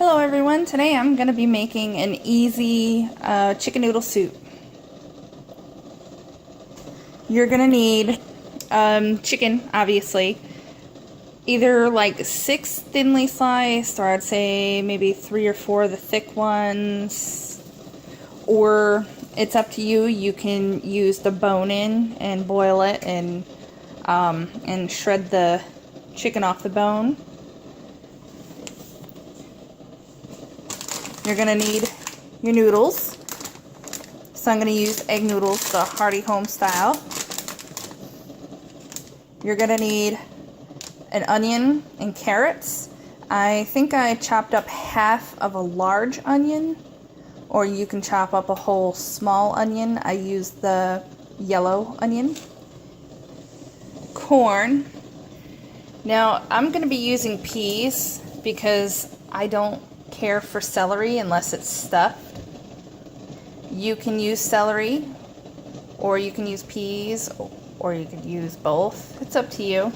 Hello everyone, today I'm going to be making an easy chicken noodle soup. You're going to need chicken, obviously, either like 6 thinly sliced, or I'd say maybe 3 or 4 of the thick ones, or it's up to you. You can use the bone in and boil it and shred the chicken off the bone. You're going to need your noodles. So I'm going to use egg noodles, the hearty home style. You're going to need an onion and carrots. I think I chopped up half of a large onion, or you can chop up a whole small onion. I used the yellow onion. Corn. Now I'm going to be using peas because I don't care for celery unless it's stuffed. You can use celery, or you can use peas, or you could use both. It's up to you.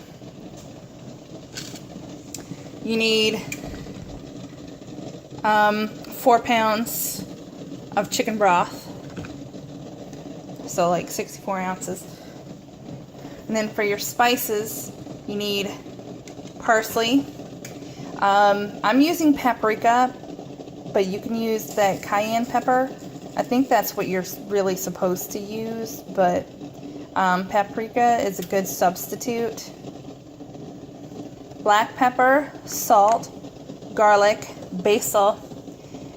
You need 4 pounds of chicken broth, so like 64 ounces. And then for your spices, you need parsley. I'm using paprika, but you can use that cayenne pepper. I think that's what you're really supposed to use, but paprika is a good substitute. Black pepper, salt, garlic, basil,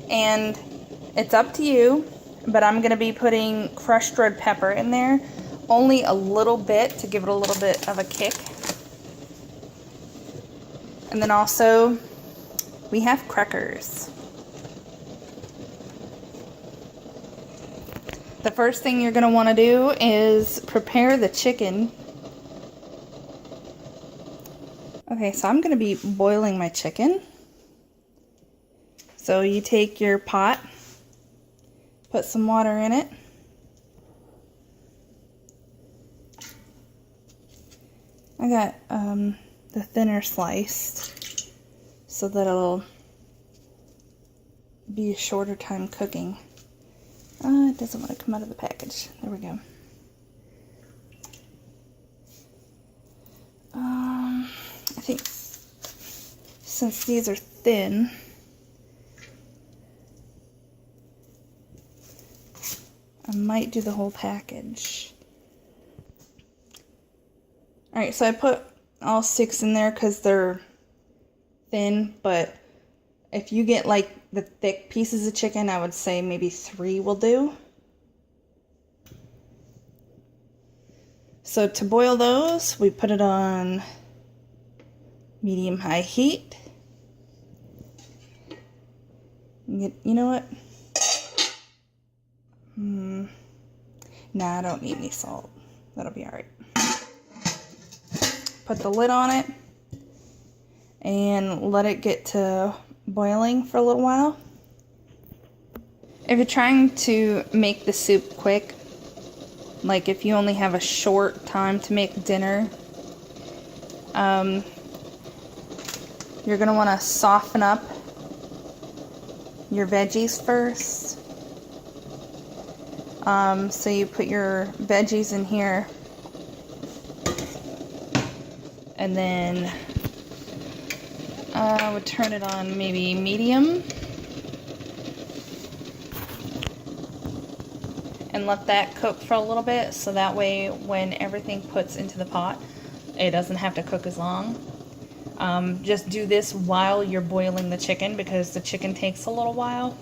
and it's up to you, but I'm going to be putting crushed red pepper in there, only a little bit to give it a little bit of a kick. And then also, we have crackers. The first thing you're going to want to do is prepare the chicken. Okay, so I'm going to be boiling my chicken. So you take your pot, put some water in it. I got the thinner sliced so that it'll be a shorter time cooking. It doesn't want to come out of the package. There we go. I think since these are thin, I might do the whole package. Alright, so I put all 6 in there because they're thin, but if you get like the thick pieces of chicken, I would say maybe 3 will do. So to boil those, we put it on medium-high heat. You know what? Nah, I don't need any salt. That'll be alright. Put the lid on it and let it get to boiling for a little while. If you're trying to make the soup quick, like if you only have a short time to make dinner, you're going to want to soften up your veggies first. So you put your veggies in here, and then I would turn it on maybe medium and let that cook for a little bit, so that way when everything puts into the pot, it doesn't have to cook as long. Just do this while you're boiling the chicken because the chicken takes a little while.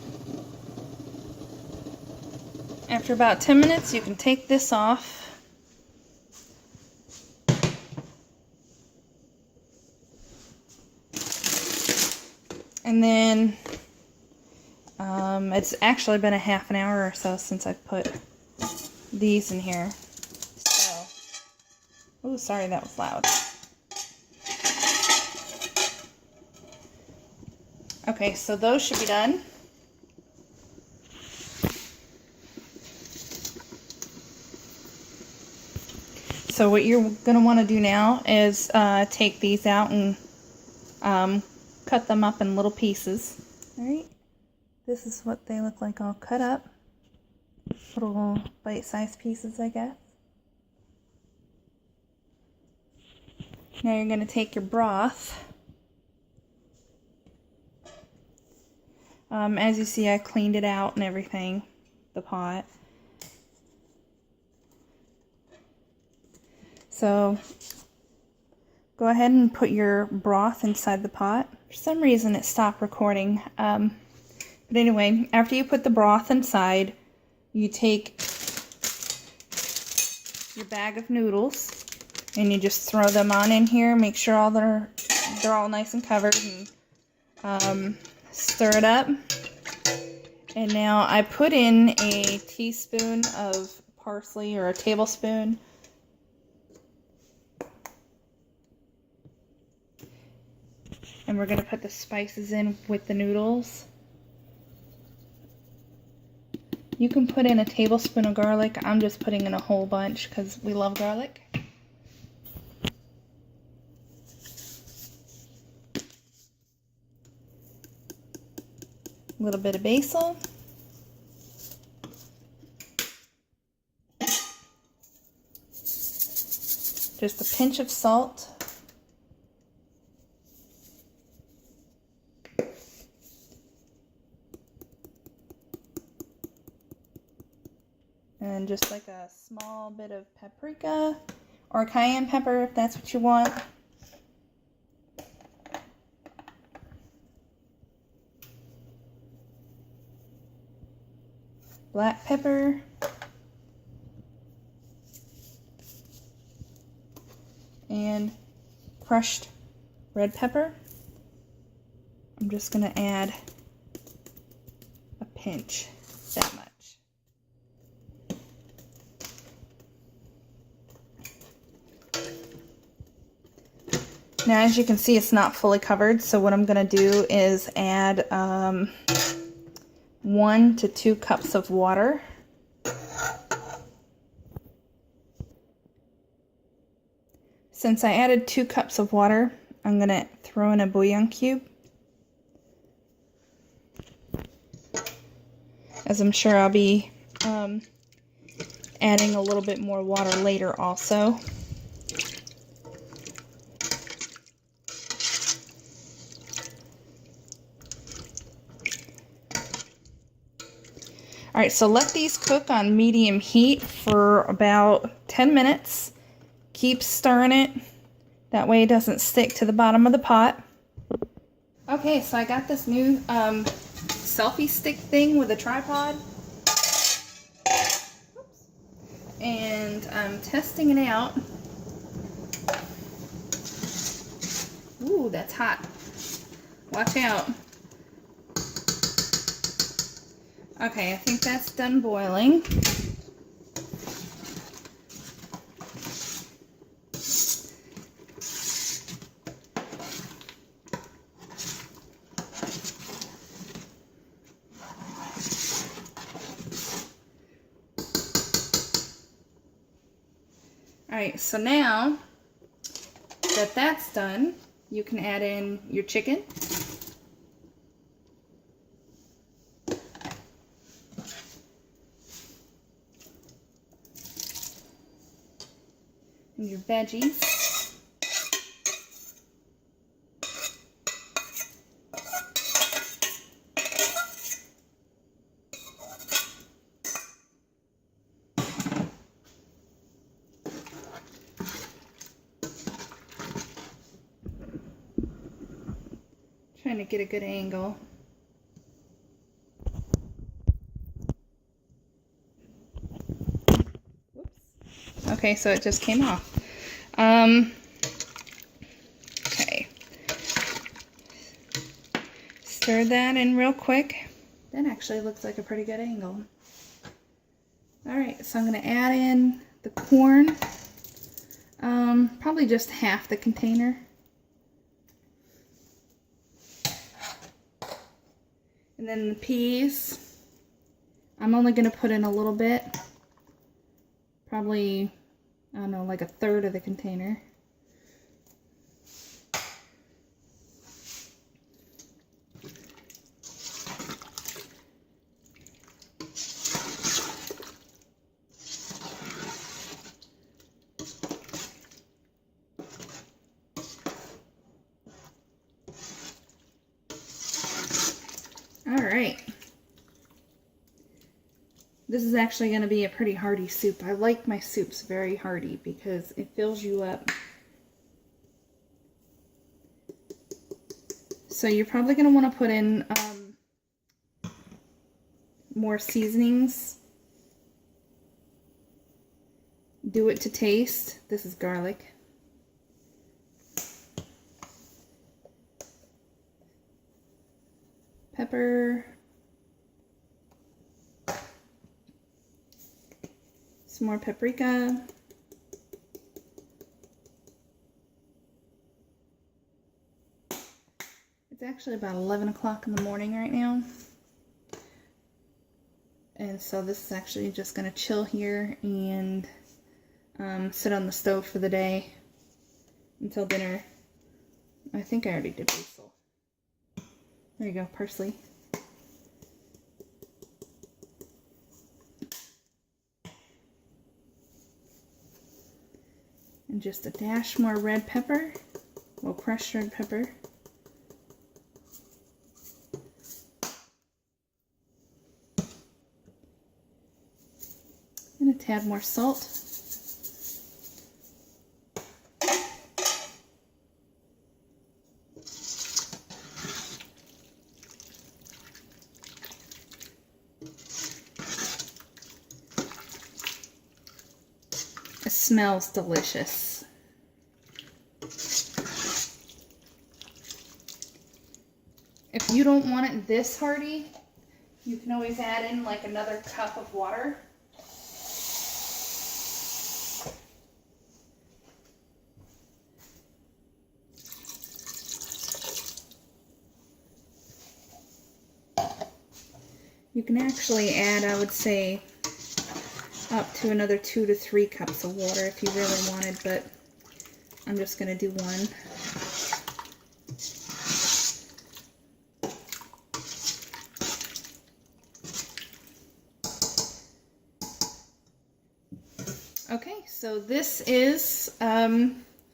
After about 10 minutes, you can take this off. And then, it's actually been a half an hour or so since I put these in here. So, oh, sorry, that was loud. Okay, so those should be done. So what you're going to want to do now is take these out and cut them up in little pieces. Alright, this is what they look like all cut up. Little bite-sized pieces, I guess. Now you're going to take your broth. As you see, I cleaned it out and everything, the pot. So go ahead and put your broth inside the pot. For some reason it stopped recording. But anyway, after you put the broth inside, you take your bag of noodles and you just throw them on in here. Make sure they're all nice and covered, and stir it up. And now I put in a teaspoon of parsley, or a tablespoon. And we're going to put the spices in with the noodles. You can put in a tablespoon of garlic. I'm just putting in a whole bunch because we love garlic. A little bit of basil. Just a pinch of salt. And just like a small bit of paprika or cayenne pepper if that's what you want. Black pepper. And crushed red pepper. I'm just going to add a pinch, that much. Now, as you can see, it's not fully covered, so what I'm going to do is add 1 to 2 cups of water. Since I added 2 cups of water, I'm going to throw in a bouillon cube, as I'm sure I'll be adding a little bit more water later also. Alright, so let these cook on medium heat for about 10 minutes. Keep stirring it. That way it doesn't stick to the bottom of the pot. Okay, so I got this new selfie stick thing with a tripod. And I'm testing it out. Ooh, that's hot. Watch out. Okay, I think that's done boiling. Alright, so now that that's done, you can add in your chicken. And your veggies. Trying to get a good angle. Whoops. Okay, so it just came off. Okay. Stir that in real quick. That actually looks like a pretty good angle. Alright, so I'm going to add in the corn. Probably just half the container. And then the peas, I'm only going to put in a little bit, probably, I don't know, like a third of the container. All right. This is actually going to be a pretty hearty soup. I like my soups very hearty because it fills you up. So you're probably going to want to put in more seasonings. Do it to taste. This is garlic. Pepper. Some more paprika. It's actually about 11 o'clock in the morning right now. And so this is actually just going to chill here and sit on the stove for the day until dinner. I think I already did basil. There you go, parsley. And just a dash more red pepper, well, crushed red pepper. And a tad more salt. It smells delicious. If you don't want it this hearty, you can always add in like another cup of water. You can actually add, I would say, up to another 2 to 3 cups of water if you really wanted, but I'm just going to do one. Okay, so this is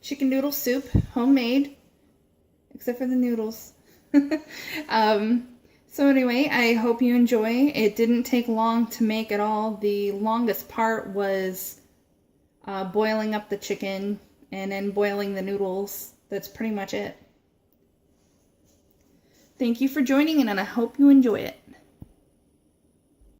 chicken noodle soup, homemade, except for the noodles. So anyway, I hope you enjoy. It didn't take long to make at all. The longest part was boiling up the chicken and then boiling the noodles. That's pretty much it. Thank you for joining in, and I hope you enjoy it.